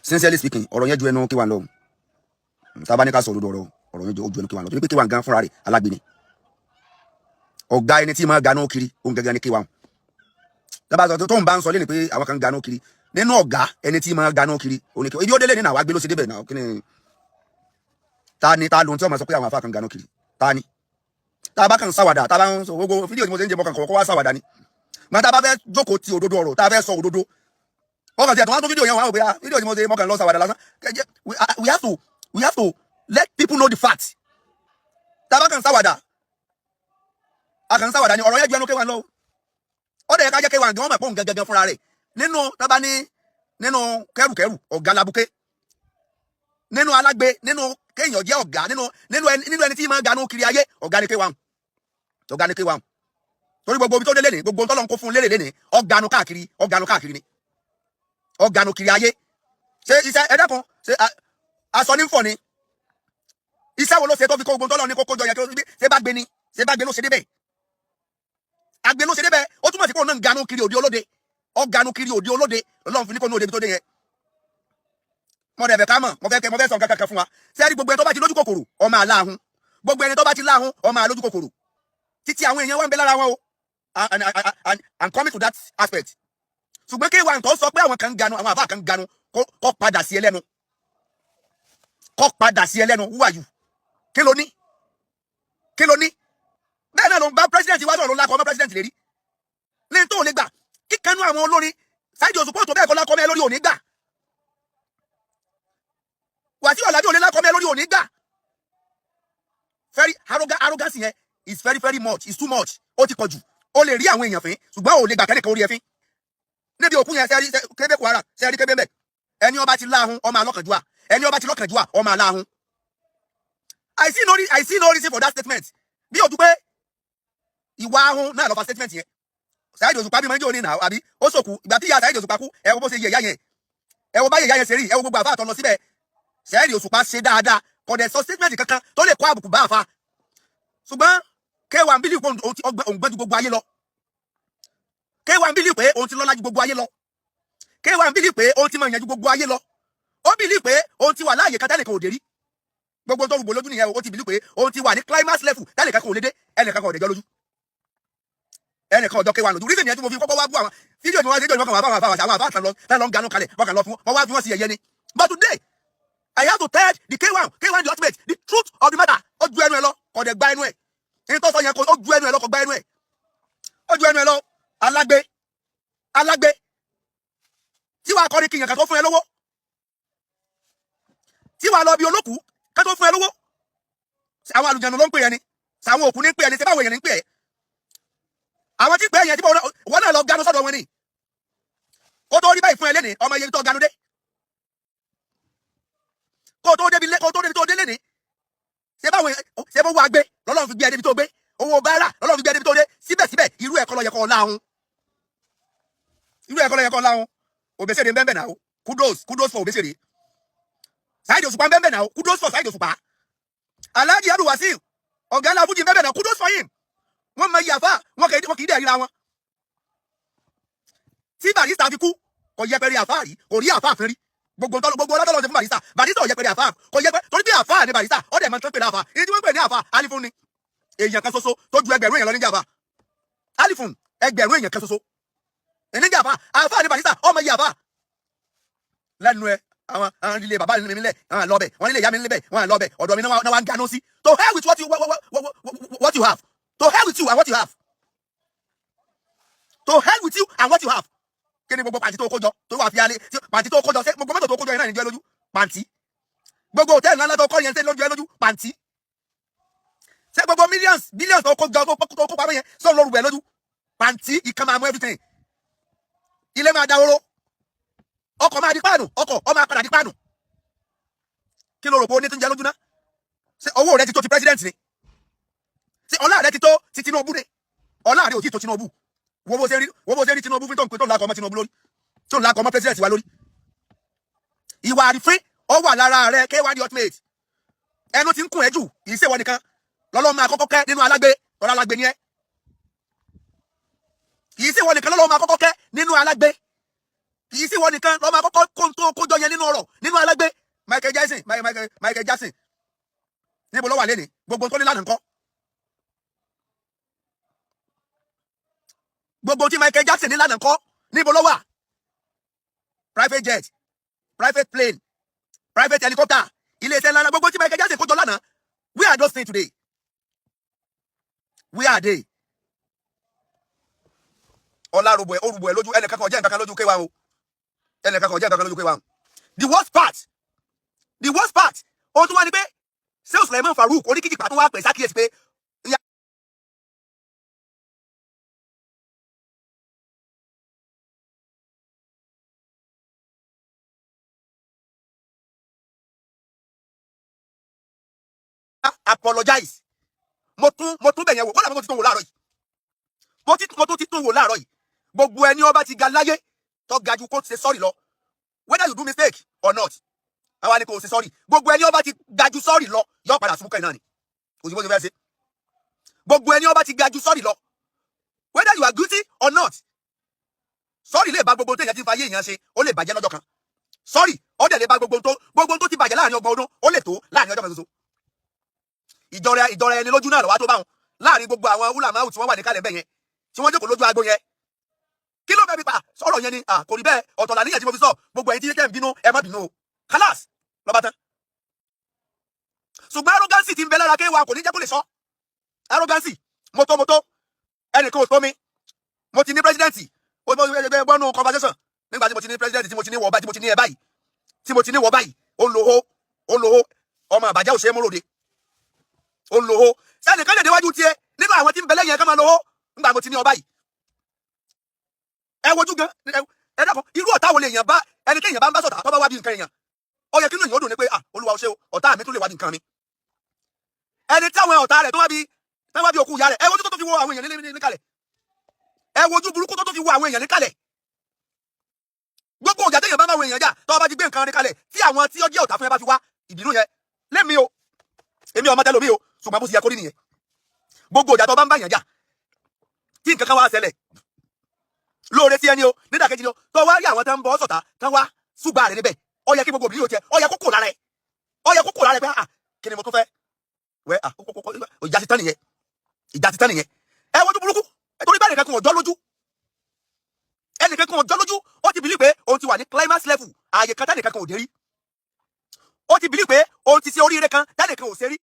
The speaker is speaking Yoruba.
sincerely speaking ọ̀rọ̀ yẹn ju ẹnu K1 lọ tá bá ní ká sọ òdodo ọ̀rọ̀ yẹn ju ẹnu K1 lọ torí pé K1 gan fúnra rẹ̀ alágbe ni ọ̀gá ẹni tí máa ganá kiri òun gẹ́gẹ́ ni K1 dábàá sọ tó ń bá ń sọ lẹ́nu pé àwọn kan ganá kiri nínú ọ̀gá ẹni tí máa ganá kiri òun ni K1 ibi ó délé ní náà wá gbé ló ṣe débẹ̀ náà kí ni ta lóhun tí wọ́n máa sọ pé àwọn àfa kan ganá kiri ta ni tá a bá kàn sáwàdà tá a bá ń sọ gbogbo fídíò tí mo ṣe ń jẹ mọ́ kàn kọ́ wá sáwàdà ni mọ́ tá a bá fẹ́ jókòó ti òdodo ọ̀rọ̀ tá a fẹ́ sọ òdodo wọ́n kàn sí ẹ̀tọ́ wọn tó fídíò yẹn wọn àwọn òbí fídíò tí mo ṣe mọ́ kàn lọ sáwàdà lásán we have to let people know the fact tá a bá kàn sáwàdà a kàn sáwàdà ni ọ̀rọ̀ yẹn ju ẹnu K1 lọ ó dẹ̀ ká jẹ́ K1 gan wọ́n mọ̀ pé òun gẹ́gẹ́ fúnra rẹ̀ nínú tábà ní nínú kẹrùkẹrù ọ̀gá labuké nínú alágbe nínú kéèyàn jẹ́ ọ̀gá nínú ẹni tí máa ganú kiri ayé ọ̀gá ni K1 ọ̀gá ni K1 torí gbogbo ibi tó délé ní gbogbo tọ́lọ́ ń kó fún lérè lé ní ọ̀gánu káàkiri ni ọ̀gánu kiri ayé ṣe iṣẹ́ ẹ̀dẹ́kun ṣe aṣọ ní fọ̀ ni iṣẹ́ wo ló ṣe tó fi kó gbogbo tọ́lọ́ ní kókó jọ yẹ kí ṣe bá gbé ló ṣe débẹ̀ agbe ló ṣe débẹ̀ ó túmọ̀ sí pé òun náà ń ganú kiri òdi olóde ọ̀gánu kiri òdi olóde Ọlọ́run fi ní kó ní òde ibi tó dé yẹn mo dẹ̀ fẹ́ ká mọ̀ mo fẹ́ sọ kankan fún wa sẹ́ẹ̀rí gbogbo ẹni tó bá ti lójú kòkòrò ọmọ aláhùn gbogbo ẹni tó bá ti láhùn ọmọ alójú kòkòrò títí àwọn èèyàn wá ń bẹ lára wọn o and coming to that aspect ṣùgbọ́n K1 tó sọ pé àwọn kan ganu àwọn àbá kan ganu kó padà sí ẹlẹ́nu who are you kí ló ní bẹ́ẹ̀ náà ló ń bá president wá sọ̀rọ̀ ló lákọ̀ ọmọ president lérí lẹ́yìn tó ò lè gbà kíkanú àwọn olórin Saheed Òṣùpá tó bẹ́ẹ̀ kọ́ lákọ̀ mẹ́ lórí òní gbà Wasiu Alabi ò lè lákọ̀ mẹ́ lórí òní gbà very arrogance yẹn is very much it's too much ó ti pọ̀jù ó lè rí àwọn èèyàn fín ṣùgbọ́n ò lè gbà kẹ́nìkan orí ẹ fín níbi òkú yẹn sẹ́rí kébé Kwara sẹ́rí kébé bẹ́ẹ̀ ẹni ọba ti láhùn ọmọ alọ́kànjúà ẹni ọba ti lọ́kànjúà ọmọ aláhùn I see no reason for that statement bí o tún pé ìwà ahùn náà lọ fa statement yẹn Saheed Òṣùpá bí mọ́jú òní náà àbí ó sòkù ìgbà tí ìyá Saheed Òṣùpá kú ẹ wo bó ṣe yẹ ìyá yẹn ẹ wo bá yẹ ìyá yẹn ṣe rí ẹ wo gbogbo àfa àtọ̀ lọ síbẹ̀ Saheed Òṣùpá ṣe dáadáa kò dẹ̀ sọ statement kankan tó lè kó àbùkù bá àfa ṣùgbọ́n K1 bílíù pé òun gbẹ́jú gbogbo ayé lọ K1 bílíù pé òun ti lọ́lá ju gbogbo ayé lọ K1 bílíù pé òun ti mọ̀ ìyẹn ju gbogbo ayé lọ ó bílíù pé òun ti wà láàyè kan tẹ́lẹ̀ kan ò dé rí gbogbo tó rúgbò lójú nìyẹn ó ti bílíù pé òun ti wà ní climax level tẹ́lẹ̀ kan kò lè dé ẹnìkan kan ò dẹjọ́ lójú ẹnìkan ọ̀dọ́ K1 lójú reason yẹn tí mo fi kọ́kọ́ wá bú àwọn fídíò tí wọ́n ṣe jọ́ ìwọ́n kan wà bá àwọn àbá àtàlọ́ ń ganú kalẹ̀ wọ́n kàn lọ fún wọ́n wá fi wọ́n sí ẹ̀yẹ ni but today I have to tell the K1 the ultimate the truth of the matter ó ju ẹnu ẹ lọ kò dẹ̀ gba ẹnu ẹ èyí tó sọ yẹn kò ó ju ẹnu ẹ lọ kò gba ẹnu ẹ ó ju ẹnu ẹ lọ alágbe tí wàá kọrin kìyàn kan tó fún ẹ lówó tí wàá lọ bí olókùú kan tó fún ẹ lówó àwọn àlùjànnú ló ń pè ẹ ni sàwọn òkú ní ń pè ẹ ni sẹ́bàwọ̀ èèyàn ní ń pè ẹ àwọn tí pè é yẹn tí wọ́n náà lọ ganu sọ́dọ̀ wọn ni kó tó rí báyìí fún ẹ lẹ́nìí ọmọ iye tó ganu dé kó tó débi tó dé lẹ́nìí ṣé bó wá gbé lọ́lọ́run fi gbé ẹ débi tó gbé owó báárà lọ́lọ́run fi gbé ẹ débi tó dé síbẹ̀síbẹ̀ irú ẹ̀kọ́ ló yẹ kó láhùn Òbésèré ń bẹ́ẹ̀ náà kudos for Òbésèré Saheed Òṣùpá ń bẹ́ẹ̀ náà kudos for Saheed Òṣùpá Alhaji Abdul Wasiu ọ̀gá ńlá Fújì ń bẹ́ẹ̀ náà kudos for him wọ́n mọ iye àfà wọn kì í dẹ̀ ríra wọn tí Barrister fi kú kò yẹpẹrẹ àfà rí kò rí àfà àfin rí gbogbo ọlọ́dọ̀ lọ́sẹ̀ fún Barrister ò yẹpẹrẹ àfà kò yẹpẹrẹ torí bí àfà ní Barrister ó dẹ̀ mọ́ tó pè ní àfà èyí tí wọ́n pè ní àfà alifun ni èèyàn kan ṣoṣo tó ju ẹgbẹ̀rún èèyàn lọ níjà àfà alifun ẹgbẹ̀rún èèyàn kan ṣoṣo níjà àfà ní Barrister ọmọ iye àfà lẹ́nu ẹ àwọn ilé bàbá mi nílẹ̀ àwọn lọ́bẹ̀ wọn nílé ìyá mi nílẹ̀ wọn lọ́bẹ̀ ọ̀dọ̀ mi náà wá ń gánú sí to hell with what you have to hell with you and what you have to hell with you and what you have kí ni gbogbo pàǹtí tó kójọ tó wà fi alẹ́ pàǹtí tó kójọ ṣé gbogbo mọ́tò tó kójọ yẹn náà ní jẹ́ lójú pàǹtí gbogbo hòtẹ́ẹ̀lì ńlá tó kọ́ yẹn ṣe lójú ẹ lójú pàǹtí ṣé gbogbo billions tó kójọ tó kó pamọ́ yẹn sọ lóru ẹ lójú pàǹtí ìkan máa mú everything ilé máa dahoro ọkọ̀ máa di páànù ọkọ̀ ọmọ akadà di páànù kí ló rò pé ó ní tó ń jẹ lójú náà ṣé owó rẹ ti tó ti president ni ṣé ọlá rẹ ti tó ti Tinubu ni ọlá rẹ ò tí tó Tinubu wo bó ṣe rí Tinubu fún tó ń pè tó ń lakọ̀ ọmọ Tinubu lórí tó ń lakọ̀ ọmọ president wa lórí ìwà àrífín ó wà lára rẹ K1 the ultimate ẹnu ti ń kún ẹ jù kì í ṣèwọ nìkan lọ́lọ́ máa kọ́kọ́ kẹ́ nínú alágbe ọ̀rọ̀ alágbe ni ẹ kì í ṣèwọ nìkan lọ́lọ́ máa kọ́kọ́ kẹ́ nínú alágbe kì í sí wọn nìkan lọ́mọ àkọ́kọ́ kójọ yẹn nínú ọ̀rọ̀ nínú alágbé Michael Jackson níbo ló wà lẹ́ni gbogbo tó ní lánàá ńkọ́ gbogbo tí Michael Jackson ní lánàá ńkọ́ níbo ló wà private jet private plane private helicopter ilé-iṣẹ́ ńlá gbogbo tí Michael Jackson kójọ lánàá where are those things today where are they ọlárùbọ̀ orùbọ̀ ẹ̀ lójú ẹnìkan kan ọ̀jẹ́ nǹkan kan lójú kéwàá o ẹnìkan kan ọ̀jẹ́ nǹkan kan lójú kéwàá o the worst part ohun tó wá ní pé ṣé Suleiman Farouk oníkìjìpá tó wá pè sákìyèsí pé apologize mo tún bẹ̀yẹn wò kọ́lá mo ti tún wò láàárọ̀ yìí mo tún ti tún wò láàárọ̀ yìí gbogbo ẹni ọba ti ga láyé tó ga ju kó ṣe sorry lọ whether you do mistake or not àwa ni kò ṣe sorry gbogbo ẹni ọba ti ga ju sorry lọ yóò padà sún kẹ́yìn náà ni kò sí bó ṣe fẹ́ ṣe gbogbo ẹni ọba ti ga ju sorry lọ whether you are guilty or not sorry lè bà gbogbo tó yẹn ti fa ayé èèyàn ṣe ó lè bàjẹ́ lọ́jọ́ kan sorry ó dẹ̀ lè bà gbogbo tó ti bàjẹ́ láàrin ọgbọ̀n ọdún ó lè tó láàrin ọjọ́ kan ṣoṣo ìjọra ẹni lójú náà lọ́wọ́ tó bá wọn láàrin gbogbo àwọn ulama tí wọ́n wà ní kálẹ̀ bẹ́ẹ̀ yẹn tí wọ́n jókòó lójú agbo yẹn kí ló fẹ́ fi pa sọ̀rọ̀ yẹn ni kò rí bẹ́ẹ̀ ọ̀tọ̀ làníyàn tí mo fi sọ gbogbo ẹ̀yin tí kẹ́ ń bínú ẹ má bínú o kálás lọ́ba tán ṣùgbọ́n arrogancy ti ń bẹ lára kéwà kò ní jẹ́ kó lè sọ arrogancy mọ́tò ẹnìkan ò tó mi mo ti ní presidency bọ́nú conversation nígbà tí mo ti ní presidency tí mo ti ní wọ báyìí tí mo ti ní ẹ báyìí tí mo ti ní wọ báyìí ó lòó ọmọ àbájá òṣèré mọ́ròde ó lòó sẹ́nìkan lè déwájú tiẹ̀ nínú àwọn tí ń bẹ lẹ́yìn ẹ̀ká máa lòó nígbà mo ti ní ọ báyìí ẹ wojú gan ẹ dàpọ̀ irú ọ̀tá wo lè yàn bá ẹni tí èèyàn bá ń bá sọ̀tà tó bá wá bí nǹkan èèyàn ó yẹ kí lóyìn ó dùn ní pé olúwa ó ṣe o ọ̀tá mi tún lè wá bí nǹkan mi ẹni tí àwọn ọ̀tá rẹ̀ tó wá bí òkú ìyá rẹ̀ ẹ wojú tó fi wo àwọn èèyàn níkàlẹ̀ ẹ wojú burúkú tó fi wo àwọn èèyàn níkàlẹ̀ gbogbo ọjà téèyàn bá máa wo èèyàn jà tó bá ti gbé nǹkan níkàlẹ̀ tí àwọn tí ó jẹ́ ọ̀tá fún ẹ bá fi wá ìbínú yẹn lémi o èmi ọmọ tẹlomi o ṣùgbọ́n bó ti yẹ kó rí nìyẹn gbogbo ọjà tó bá ń bá èèyàn jà tí nǹkan kan wá ṣẹlẹ̀ lóore sí ẹni o nídàkejì ni o tó wá rí àwọn tó ń bọ́ sọ̀tà tó wá ṣùgbọ́n rẹ̀ níbẹ̀ ó yẹ kí gbogbo obìnrin yóò tiẹ̀ ó yẹ kó kò lára ẹ̀ pé kí ni mo tún fẹ́ wẹ́ ìjà ti tán nìyẹn ẹ wojú burúkú torí bẹ́ẹ̀ nìkan kan ọjọ́ lójú ẹnìkan kan ọjọ́ lójú ó ti bìlí pé òun ti wà ní climax level ààyè kan tẹ́nìkan kan ò dé rí ó ti bìlí pé òun ti ṣe oríire kan tẹ́nìkan ò ṣe rí